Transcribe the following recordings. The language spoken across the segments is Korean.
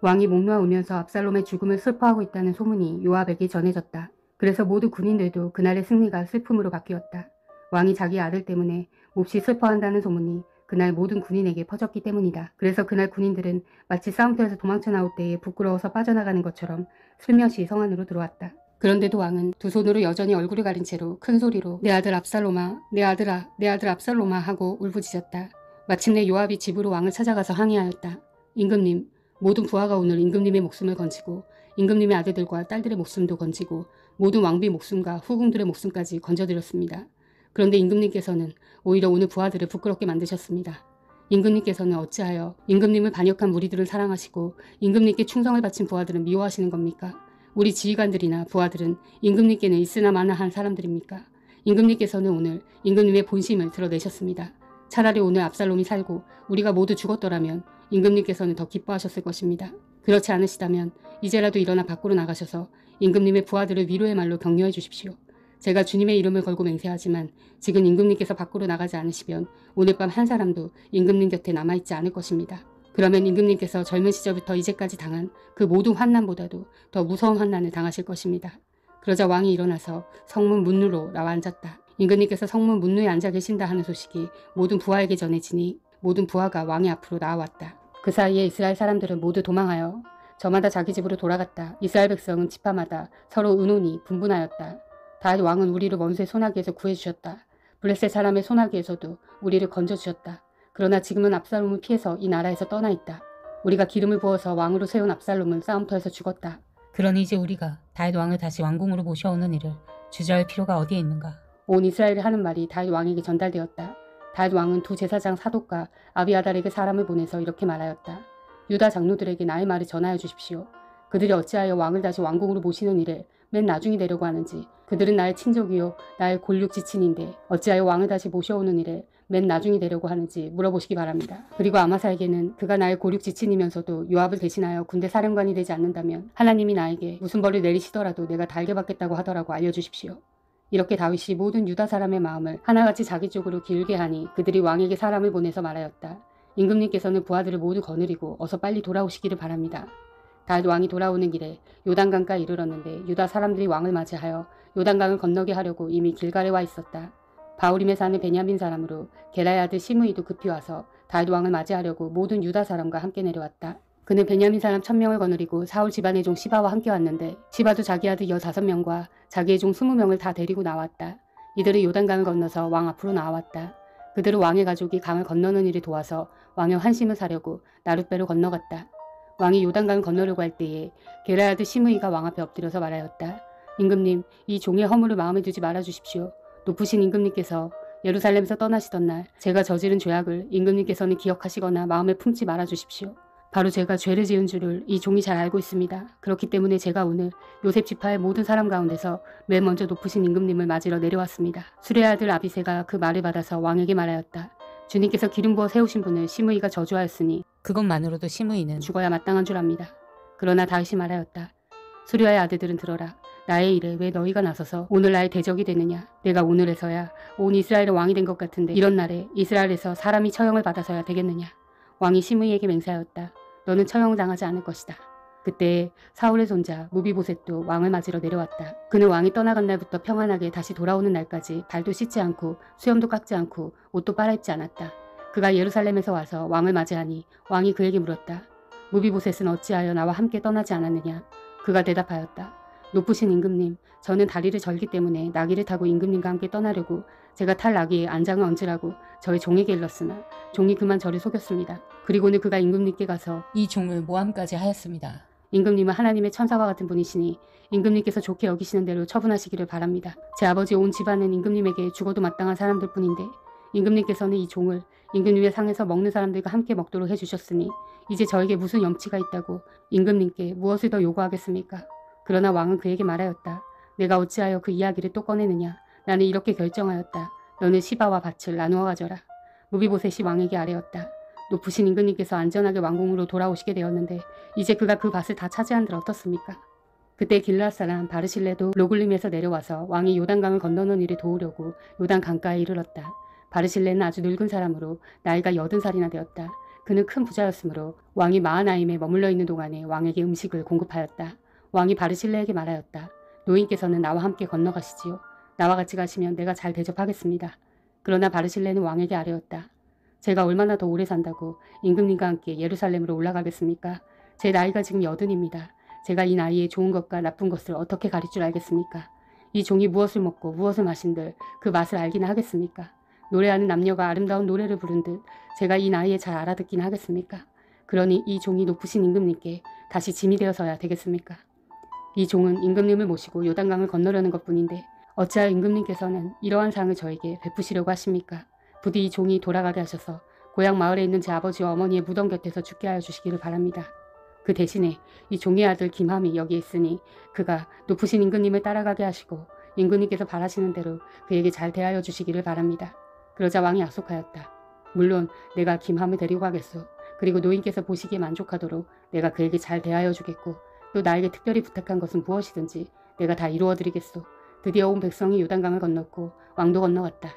왕이 목 놓아 울면서 압살롬의 죽음을 슬퍼하고 있다는 소문이 요압에게 전해졌다. 그래서 모두 군인들도 그날의 승리가 슬픔으로 바뀌었다. 왕이 자기 아들 때문에 몹시 슬퍼한다는 소문이 그날 모든 군인에게 퍼졌기 때문이다. 그래서 그날 군인들은 마치 싸움터에서 도망쳐 나올 때에 부끄러워서 빠져나가는 것처럼 슬며시 성 안으로 들어왔다. 그런데도 왕은 두 손으로 여전히 얼굴을 가린 채로 큰 소리로 내 아들 압살롬아, 내 아들아, 내 아들 압살롬아 하고 울부짖었다. 마침내 요압이 집으로 왕을 찾아가서 항의하였다. 임금님, 모든 부하가 오늘 임금님의 목숨을 건지고 임금님의 아들들과 딸들의 목숨도 건지고 모든 왕비 목숨과 후궁들의 목숨까지 건져드렸습니다. 그런데 임금님께서는 오히려 오늘 부하들을 부끄럽게 만드셨습니다. 임금님께서는 어찌하여 임금님을 반역한 무리들을 사랑하시고 임금님께 충성을 바친 부하들은 미워하시는 겁니까? 우리 지휘관들이나 부하들은 임금님께는 있으나 마나한 사람들입니까? 임금님께서는 오늘 임금님의 본심을 드러내셨습니다. 차라리 오늘 압살롬이 살고 우리가 모두 죽었더라면 임금님께서는 더 기뻐하셨을 것입니다. 그렇지 않으시다면 이제라도 일어나 밖으로 나가셔서 임금님의 부하들을 위로의 말로 격려해 주십시오. 제가 주님의 이름을 걸고 맹세하지만 지금 임금님께서 밖으로 나가지 않으시면 오늘 밤 한 사람도 임금님 곁에 남아있지 않을 것입니다. 그러면 임금님께서 젊은 시절부터 이제까지 당한 그 모든 환난보다도 더 무서운 환난을 당하실 것입니다. 그러자 왕이 일어나서 성문 문루로 나와 앉았다. 임금님께서 성문 문루에 앉아 계신다 하는 소식이 모든 부하에게 전해지니 모든 부하가 왕의 앞으로 나아왔다. 그 사이에 이스라엘 사람들은 모두 도망하여 저마다 자기 집으로 돌아갔다. 이스라엘 백성은 지파마다 서로 의논이 분분하였다. 다윗 왕은 우리를 원수의 손아귀에서 구해주셨다. 블레셋 사람의 손아귀에서도 우리를 건져주셨다. 그러나 지금은 압살롬을 피해서 이 나라에서 떠나 있다. 우리가 기름을 부어서 왕으로 세운 압살롬은 싸움터에서 죽었다. 그러니 이제 우리가 다윗 왕을 다시 왕궁으로 모셔오는 일을 주저할 필요가 어디에 있는가? 온 이스라엘이 하는 말이 다윗 왕에게 전달되었다. 다윗 왕은 두 제사장 사독과 아비아달에게 사람을 보내서 이렇게 말하였다. 유다 장로들에게 나의 말을 전하여 주십시오. 그들이 어찌하여 왕을 다시 왕궁으로 모시는 일을 맨 나중에 내려고 하는지, 그들은 나의 친족이요 나의 골육 지친인데 어찌하여 왕을 다시 모셔오는 일에 맨 나중에 내려고 하는지 물어보시기 바랍니다. 그리고 아마사에게는 그가 나의 골육 지친이면서도 요압을 대신하여 군대 사령관이 되지 않는다면 하나님이 나에게 무슨 벌을 내리시더라도 내가 달게 받겠다고 하더라고 알려주십시오. 이렇게 다윗이 모든 유다 사람의 마음을 하나같이 자기 쪽으로 기울게 하니 그들이 왕에게 사람을 보내서 말하였다. 임금님께서는 부하들을 모두 거느리고 어서 빨리 돌아오시기를 바랍니다. 다윗 왕이 돌아오는 길에 요단강가에 이르렀는데 유다 사람들이 왕을 맞이하여 요단강을 건너게 하려고 이미 길갈에 와 있었다. 바울임에 사는 베냐민 사람으로 게라의 아들 시므이도 급히 와서 다윗 왕을 맞이하려고 모든 유다 사람과 함께 내려왔다. 그는 베냐민 사람 1000명을 거느리고 사울 집안의 종 시바와 함께 왔는데 시바도 자기 아들 15명과 자기의 종 20명을 다 데리고 나왔다. 이들은 요단강을 건너서 왕 앞으로 나왔다. 그들은 왕의 가족이 강을 건너는 일을 도와서 왕의 환심을 사려고 나룻배로 건너갔다. 왕이 요단강을 건너려고 할 때에 게라의 아들 시므이가 왕 앞에 엎드려서 말하였다. 임금님, 이 종의 허물을 마음에 두지 말아주십시오. 높으신 임금님께서 예루살렘에서 떠나시던 날 제가 저지른 죄악을 임금님께서는 기억하시거나 마음에 품지 말아주십시오. 바로 제가 죄를 지은 줄을 이 종이 잘 알고 있습니다. 그렇기 때문에 제가 오늘 요셉 지파의 모든 사람 가운데서 맨 먼저 높으신 임금님을 맞으러 내려왔습니다. 수레의 아들 아비새가 그 말을 받아서 왕에게 말하였다. 주님께서 기름 부어 세우신 분을 시므이가 저주하였으니 그것만으로도 시므이는 죽어야 마땅한 줄 압니다. 그러나 다윗이 말하였다. 수리아의 아들들은 들어라. 나의 일에 왜 너희가 나서서 오늘 나의 대적이 되느냐. 내가 오늘에서야 온 이스라엘의 왕이 된 것 같은데 이런 날에 이스라엘에서 사람이 처형을 받아서야 되겠느냐. 왕이 시므이에게 맹세하였다. 너는 처형당하지 않을 것이다. 그때 사울의 손자 무비보셋도 왕을 맞으러 내려왔다. 그는 왕이 떠나간 날부터 평안하게 다시 돌아오는 날까지 발도 씻지 않고 수염도 깎지 않고 옷도 빨아입지 않았다. 그가 예루살렘에서 와서 왕을 맞이하니 왕이 그에게 물었다. 무비보셋은 어찌하여 나와 함께 떠나지 않았느냐. 그가 대답하였다. 높으신 임금님, 저는 다리를 절기 때문에 나귀를 타고 임금님과 함께 떠나려고 제가 탈 나귀에 안장을 얹으라고 저희 종에게 일렀으나 종이 그만 저를 속였습니다. 그리고는 그가 임금님께 가서 이 종을 모함까지 하였습니다. 임금님은 하나님의 천사와 같은 분이시니 임금님께서 좋게 여기시는 대로 처분하시기를 바랍니다. 제 아버지 온 집안은 임금님에게 죽어도 마땅한 사람들 뿐인데 임금님께서는 이 종을 임금님의 상에서 먹는 사람들과 함께 먹도록 해주셨으니 이제 저에게 무슨 염치가 있다고 임금님께 무엇을 더 요구하겠습니까? 그러나 왕은 그에게 말하였다. 내가 어찌하여 그 이야기를 또 꺼내느냐. 나는 이렇게 결정하였다. 너는 시바와 밭을 나누어 가져라. 무비보셋이 왕에게 아뢰었다. 높으신 임금님께서 안전하게 왕궁으로 돌아오시게 되었는데 이제 그가 그 밭을 다 차지한들 어떻습니까? 그때 길르앗 사람 바르실레도 로글림에서 내려와서 왕이 요단강을 건너는 일을 도우려고 요단 강가에 이르렀다. 바르실레는 아주 늙은 사람으로 나이가 80살이나 되었다. 그는 큰 부자였으므로 왕이 마하나임에 머물러 있는 동안에 왕에게 음식을 공급하였다. 왕이 바르실레에게 말하였다. 노인께서는 나와 함께 건너가시지요. 나와 같이 가시면 내가 잘 대접하겠습니다. 그러나 바르실레는 왕에게 아뢰었다. 제가 얼마나 더 오래 산다고 임금님과 함께 예루살렘으로 올라가겠습니까? 제 나이가 지금 80입니다. 제가 이 나이에 좋은 것과 나쁜 것을 어떻게 가릴 줄 알겠습니까? 이 종이 무엇을 먹고 무엇을 마신들 그 맛을 알기나 하겠습니까? 노래하는 남녀가 아름다운 노래를 부른 듯 제가 이 나이에 잘 알아듣기나 하겠습니까? 그러니 이 종이 높으신 임금님께 다시 짐이 되어서야 되겠습니까? 이 종은 임금님을 모시고 요단강을 건너려는 것뿐인데 어찌하여 임금님께서는 이러한 상을 저에게 베푸시려고 하십니까? 부디 이 종이 돌아가게 하셔서 고향 마을에 있는 제 아버지와 어머니의 무덤 곁에서 죽게 하여 주시기를 바랍니다. 그 대신에 이 종의 아들 김함이 여기 있으니 그가 높으신 임금님을 따라가게 하시고 임금님께서 바라시는 대로 그에게 잘 대하여 주시기를 바랍니다. 그러자 왕이 약속하였다. 물론 내가 김함을 데리고 가겠소. 그리고 노인께서 보시기에 만족하도록 내가 그에게 잘 대하여 주겠고 또 나에게 특별히 부탁한 것은 무엇이든지 내가 다 이루어드리겠소. 드디어 온 백성이 요단강을 건넜고 왕도 건너갔다.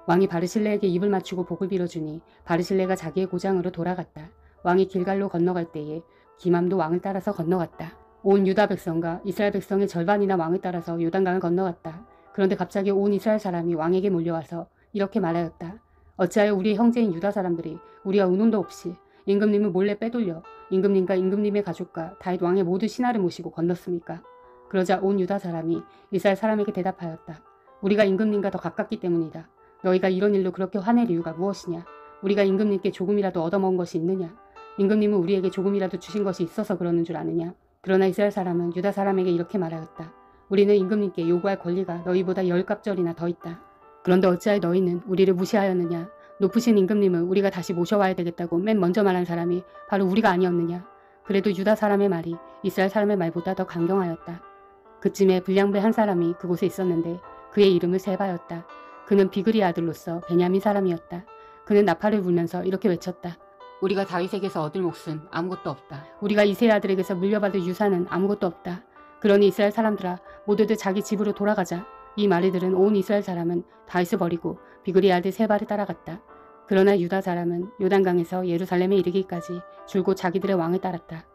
왕이 바르실레에게 입을 맞추고 복을 빌어주니 바르실레가 자기의 고장으로 돌아갔다. 왕이 길갈로 건너갈 때에 김함도 왕을 따라서 건너갔다. 온 유다 백성과 이스라엘 백성의 절반이나 왕을 따라서 요단강을 건너갔다. 그런데 갑자기 온 이스라엘 사람이 왕에게 몰려와서 이렇게 말하였다. 어찌하여 우리의 형제인 유다 사람들이 우리가 의논도 없이 임금님을 몰래 빼돌려 임금님과 임금님의 가족과 다윗 왕의 모든 신하를 모시고 건넜습니까? 그러자 온 유다 사람이 이스라엘 사람에게 대답하였다. 우리가 임금님과 더 가깝기 때문이다. 너희가 이런 일로 그렇게 화낼 이유가 무엇이냐? 우리가 임금님께 조금이라도 얻어먹은 것이 있느냐? 임금님은 우리에게 조금이라도 주신 것이 있어서 그러는 줄 아느냐? 그러나 이스라엘 사람은 유다 사람에게 이렇게 말하였다. 우리는 임금님께 요구할 권리가 너희보다 10갑절이나 더 있다. 그런데 어찌하여 너희는 우리를 무시하였느냐? 높으신 임금님은 우리가 다시 모셔와야 되겠다고 맨 먼저 말한 사람이 바로 우리가 아니었느냐? 그래도 유다 사람의 말이 이스라엘 사람의 말보다 더 강경하였다. 그쯤에 불량배 한 사람이 그곳에 있었는데 그의 이름은 세바였다. 그는 비그리 아들로서 베냐민 사람이었다. 그는 나팔을 불면서 이렇게 외쳤다. 우리가 다윗에게서 얻을 몫은 아무것도 없다. 우리가 이새의 아들에게서 물려받을 유산은 아무것도 없다. 그러니 이스라엘 사람들아 모두들 자기 집으로 돌아가자. 이 말을 들은 온 이스라엘 사람은 다윗을 버리고 비그리 아들 세바를 따라갔다. 그러나 유다 사람은 요단강에서 예루살렘에 이르기까지 줄곧 자기들의 왕을 따랐다.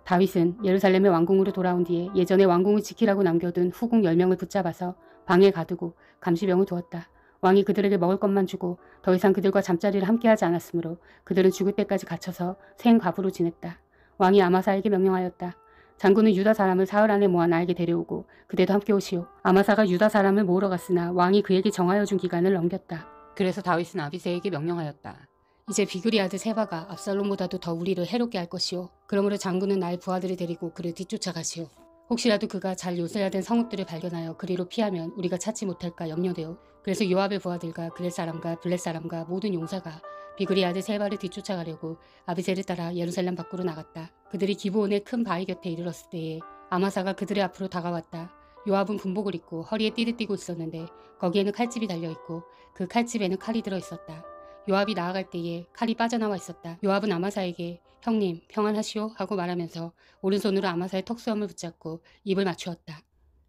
다윗은 예루살렘의 왕궁으로 돌아온 뒤에 예전에 왕궁을 지키라고 남겨둔 후궁 10명을 붙잡아서 방에 가두고 감시병을 두었다. 왕이 그들에게 먹을 것만 주고 더 이상 그들과 잠자리를 함께하지 않았으므로 그들은 죽을 때까지 갇혀서 생과부로 지냈다. 왕이 아마사에게 명령하였다. 장군은 유다 사람을 사흘 안에 모아 나에게 데려오고 그대도 함께 오시오. 아마사가 유다 사람을 모으러 갔으나 왕이 그에게 정하여 준 기간을 넘겼다. 그래서 다윗은 아비새에게 명령하였다. 이제 비그리 아들 세바가 압살롬보다도 더 우리를 해롭게 할 것이오. 그러므로 장군은 나의 부하들을 데리고 그를 뒤쫓아가시오. 혹시라도 그가 잘 요새화된 성읍들을 발견하여 그리로 피하면 우리가 찾지 못할까 염려되오. 그래서 요압의 부하들과 그렛 사람과 블렛 사람과 모든 용사가 비그리 아들 세바를 뒤쫓아가려고 아비새를 따라 예루살렘 밖으로 나갔다. 그들이 기브온의 큰 바위 곁에 이르렀을 때에 아마사가 그들의 앞으로 다가왔다. 요압은 군복을 입고 허리에 띠를 띠고 있었는데 거기에는 칼집이 달려있고 그 칼집에는 칼이 들어있었다. 요압이 나아갈 때에 칼이 빠져나와 있었다. 요압은 아마사에게 형님 평안하시오 하고 말하면서 오른손으로 아마사의 턱수염을 붙잡고 입을 맞추었다.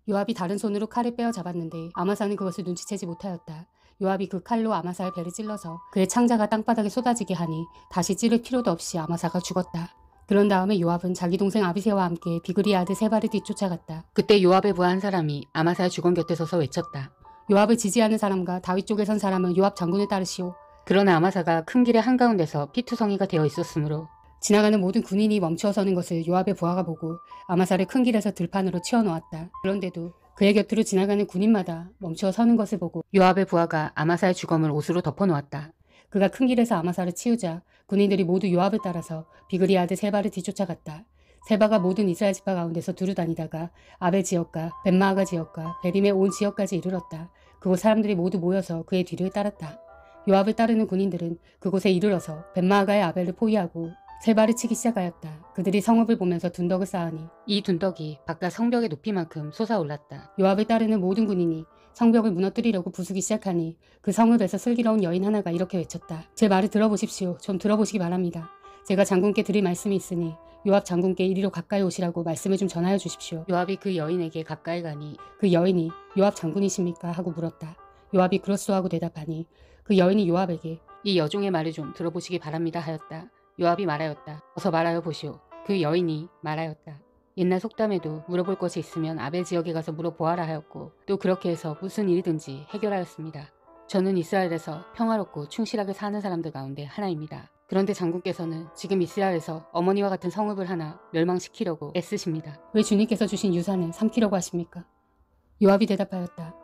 요압이 다른 손으로 칼을 빼어 잡았는데 아마사는 그것을 눈치채지 못하였다. 요압이 그 칼로 아마사의 배를 찔러서 그의 창자가 땅바닥에 쏟아지게 하니 다시 찌를 필요도 없이 아마사가 죽었다. 그런 다음에 요압은 자기 동생 아비새와 함께 비그리 아들 세바를 뒤쫓아갔다. 그때 요압의 부하 한 사람이 아마사의 주검 곁에 서서 외쳤다. 요압을 지지하는 사람과 다윗 쪽에 선 사람은 요압 장군을 따르시오. 그러나 아마사가 큰 길의 한가운데서 피투성이가 되어 있었으므로 지나가는 모든 군인이 멈추어 서는 것을 요압의 부하가 보고 아마사를 큰 길에서 들판으로 치워놓았다. 그런데도 그의 곁으로 지나가는 군인마다 멈추어 서는 것을 보고 요압의 부하가 아마사의 주검을 옷으로 덮어놓았다. 그가 큰 길에서 아마사를 치우자 군인들이 모두 요압을 따라서 비그리 아들 세바를 뒤쫓아갔다. 세바가 모든 이스라엘 지파 가운데서 두루 다니다가 아벨 지역과 벳마아가 지역과 베림의 온 지역까지 이르렀다. 그곳 사람들이 모두 모여서 그의 뒤를 따랐다. 요압을 따르는 군인들은 그곳에 이르러서 벳마아가의 아벨을 포위하고 세바를 치기 시작하였다. 그들이 성읍을 보면서 둔덕을 쌓으니 이 둔덕이 바깥 성벽의 높이만큼 솟아올랐다. 요압을 따르는 모든 군인이 성벽을 무너뜨리려고 부수기 시작하니 그 성읍에서 슬기로운 여인 하나가 이렇게 외쳤다. 제 말을 들어보십시오. 좀 들어보시기 바랍니다. 제가 장군께 드릴 말씀이 있으니 요압 장군께 이리로 가까이 오시라고 말씀을 좀 전하여 주십시오. 요압이 그 여인에게 가까이 가니 그 여인이 요압 장군이십니까? 하고 물었다. 요압이 그렇소 하고 대답하니 그 여인이 요압에게 이 여종의 말을 좀 들어보시기 바랍니다 하였다. 요압이 말하였다. 어서 말하여 보시오. 그 여인이 말하였다. 옛날 속담에도 물어볼 것이 있으면 아벨 지역에 가서 물어보아라 하였고 또 그렇게 해서 무슨 일이든지 해결하였습니다. 저는 이스라엘에서 평화롭고 충실하게 사는 사람들 가운데 하나입니다. 그런데 장군께서는 지금 이스라엘에서 어머니와 같은 성읍을 하나 멸망시키려고 애쓰십니다. 왜 주님께서 주신 유산을 삼키려고 하십니까? 요압이 대답하였다.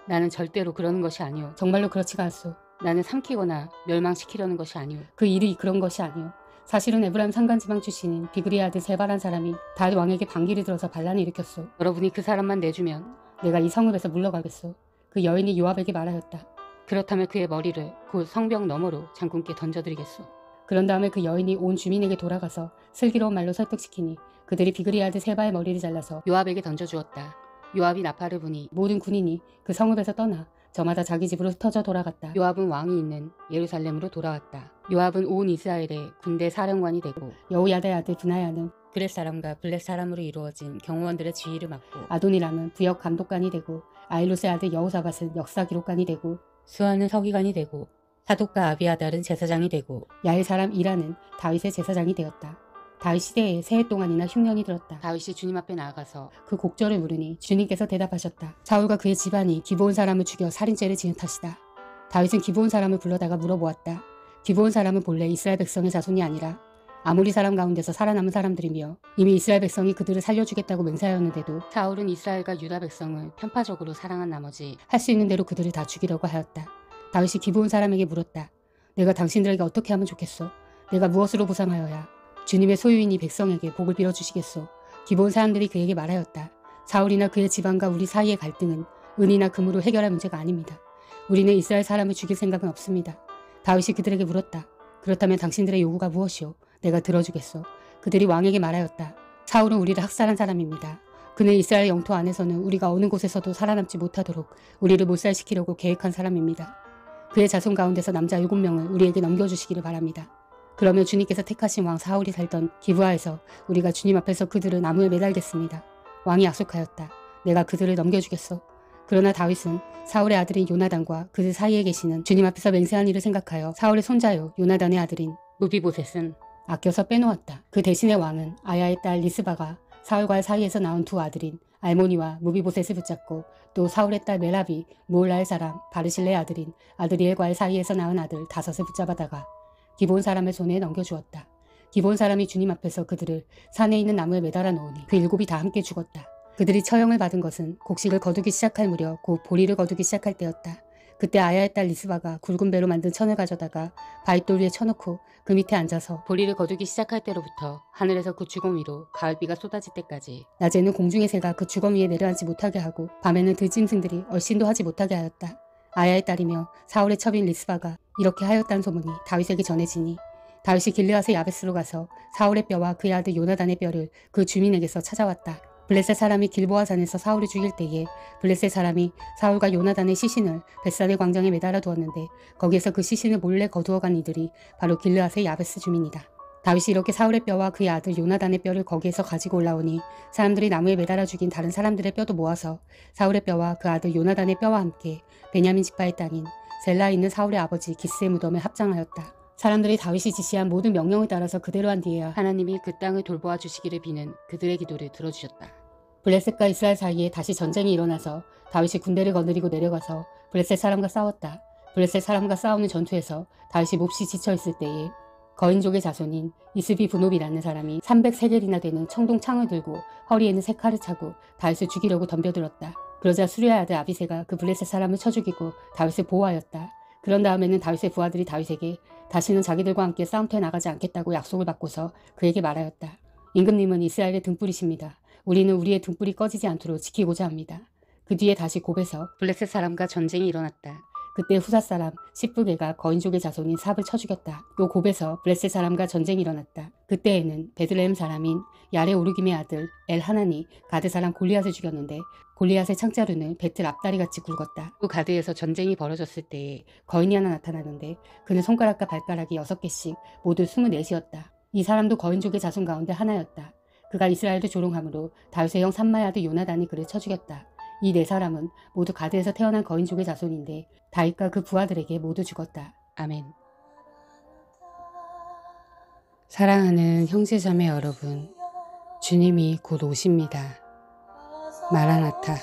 나는 절대로 그러는 것이 아니오. 정말로 그렇지가 않소. 나는 삼키거나 멸망시키려는 것이 아니오. 그 일이 그런 것이 아니오. 사실은 에브라임 산간지방 출신인 비그리의 아들 세바란 사람이 다윗 왕에게 반기를 들어서 반란을 일으켰소. 여러분이 그 사람만 내주면 내가 이 성읍에서 물러가겠소. 그 여인이 요압에게 말하였다. 그렇다면 그의 머리를 곧 성벽 너머로 장군께 던져드리겠소. 그런 다음에 그 여인이 온 주민에게 돌아가서 슬기로운 말로 설득시키니 그들이 비그리의 아들 세바의 머리를 잘라서 요압에게 던져주었다. 요압이 나팔을 부니 모든 군인이 그 성읍에서 떠나 저마다 자기 집으로 흩어져 돌아갔다. 요압은 왕이 있는 예루살렘으로 돌아왔다. 요압은 온 이스라엘의 군대 사령관이 되고 여호야다의 아들 브나야는 그렛 사람과 블렛 사람으로 이루어진 경호원들의 지휘를 맡고 아도니람은 부역 감독관이 되고 아일롯의 아들 여호사밧은 역사 기록관이 되고 수아는 서기관이 되고 사독과 아비아달은 제사장이 되고 야엘 사람 이라는 다윗의 제사장이 되었다. 다윗 시대에 세 해 동안이나 흉년이 들었다. 다윗이 주님 앞에 나아가서 그 곡절을 물으니 주님께서 대답하셨다. 사울과 그의 집안이 기브온 사람을 죽여 살인죄를 지은 탓이다. 다윗은 기브온 사람을 불러다가 물어보았다. 기브온 사람은 본래 이스라엘 백성의 자손이 아니라 아모리 사람 가운데서 살아남은 사람들이며 이미 이스라엘 백성이 그들을 살려주겠다고 맹세하였는데도 사울은 이스라엘과 유다 백성을 편파적으로 사랑한 나머지 할 수 있는 대로 그들을 다 죽이려고 하였다. 다윗이 기브온 사람에게 물었다. 내가 당신들에게 어떻게 하면 좋겠소? 내가 무엇으로 보상하여야 주님의 소유인 이 백성에게 복을 빌어주시겠소. 기브온 사람들이 그에게 말하였다. 사울이나 그의 집안과 우리 사이의 갈등은 은이나 금으로 해결할 문제가 아닙니다. 우리는 이스라엘 사람을 죽일 생각은 없습니다. 다윗이 그들에게 물었다. 그렇다면 당신들의 요구가 무엇이오? 내가 들어주겠소. 그들이 왕에게 말하였다. 사울은 우리를 학살한 사람입니다. 그는 이스라엘 영토 안에서는 우리가 어느 곳에서도 살아남지 못하도록 우리를 몰살시키려고 계획한 사람입니다. 그의 자손 가운데서 남자 7명을 우리에게 넘겨주시기를 바랍니다. 그러면 주님께서 택하신 왕 사울이 살던 기브아에서 우리가 주님 앞에서 그들을 나무에 매달겠습니다. 왕이 약속하였다. 내가 그들을 넘겨주겠소. 그러나 다윗은 사울의 아들인 요나단과 그들 사이에 계시는 주님 앞에서 맹세한 일을 생각하여 사울의 손자요 요나단의 아들인 무비보셋은 아껴서 빼놓았다. 그 대신에 왕은 아야의 딸 리스바가 사울과의 사이에서 낳은 두 아들인 알모니와 무비보셋을 붙잡고 또 사울의 딸 메라비 무올라의 사람 바르실레의 아들인 아드리엘과의 사이에서 낳은 아들 5을 붙잡아다가 기브온 사람의 손에 넘겨주었다. 기브온 사람이 주님 앞에서 그들을 산에 있는 나무에 매달아 놓으니 그 7이 다 함께 죽었다. 그들이 처형을 받은 것은 곡식을 거두기 시작할 무렵 곧 보리를 거두기 시작할 때였다. 그때 아야의 딸 리스바가 굵은 배로 만든 천을 가져다가 바윗돌 위에 쳐놓고 그 밑에 앉아서 보리를 거두기 시작할 때로부터 하늘에서 그 주검 위로 가을비가 쏟아질 때까지 낮에는 공중의 새가 그 주검 위에 내려앉지 못하게 하고 밤에는 들짐승들이 얼씬도 하지 못하게 하였다. 아야의 딸이며 사울의 첩인 리스바가 이렇게 하였다는 소문이 다윗에게 전해지니 다윗이 길르앗의 야베스로 가서 사울의 뼈와 그의 아들 요나단의 뼈를 그 주민에게서 찾아왔다. 블레셋 사람이 길보아 산에서 사울을 죽일 때에 블레셋 사람이 사울과 요나단의 시신을 벳산의 광장에 매달아 두었는데 거기에서 그 시신을 몰래 거두어간 이들이 바로 길르앗의 야베스 주민이다. 다윗이 이렇게 사울의 뼈와 그의 아들 요나단의 뼈를 거기에서 가지고 올라오니 사람들이 나무에 매달아 죽인 다른 사람들의 뼈도 모아서 사울의 뼈와 그 아들 요나단의 뼈와 함께 베냐민 지파의 땅인 셀라에 있는 사울의 아버지 기스의 무덤에 합장하였다. 사람들이 다윗이 지시한 모든 명령을 따라서 그대로 한 뒤에야 하나님이 그 땅을 돌보아 주시기를 비는 그들의 기도를 들어주셨다. 블레셋과 이스라엘 사이에 다시 전쟁이 일어나서 다윗이 군대를 거느리고 내려가서 블레셋 사람과 싸웠다. 블레셋 사람과 싸우는 전투에서 다윗이 몹시 지쳐있을 때에 거인족의 자손인 이스비 브노비라는 사람이 300세겔이나 되는 청동 창을 들고 허리에는 세 칼을 차고 다윗을 죽이려고 덤벼들었다. 그러자 수리아의 아들 아비새가 그 블레셋 사람을 쳐 죽이고 다윗을 보호하였다. 그런 다음에는 다윗의 부하들이 다윗에게 다시는 자기들과 함께 싸움터에 나가지 않겠다고 약속을 받고서 그에게 말하였다. 임금님은 이스라엘의 등불이십니다. 우리는 우리의 등불이 꺼지지 않도록 지키고자 합니다. 그 뒤에 다시 곱에서 블레셋 사람과 전쟁이 일어났다. 그때 후사 사람 시브게가 거인족의 자손인 삽을 쳐 죽였다. 또 곱에서 블레셋 사람과 전쟁이 일어났다. 그때에는 베들레헴 사람인 야레 오르김의 아들 엘하나니 가드 사람 골리앗을 죽였는데 골리앗의 창자루는 배틀 앞다리같이 굵었다. 또 가드에서 전쟁이 벌어졌을 때에 거인이 하나 나타나는데 그는 손가락과 발가락이 6개씩 모두 24이었다. 이 사람도 거인족의 자손 가운데 하나였다. 그가 이스라엘을 조롱함으로 다윗의 형 삼마의 아들 요나단이 그를 쳐 죽였다. 이 4사람은 모두 가드에서 태어난 거인족의 자손인데 다윗과 그 부하들에게 모두 죽었다. 아멘. 사랑하는 형제자매 여러분, 주님이 곧 오십니다. 마라나타.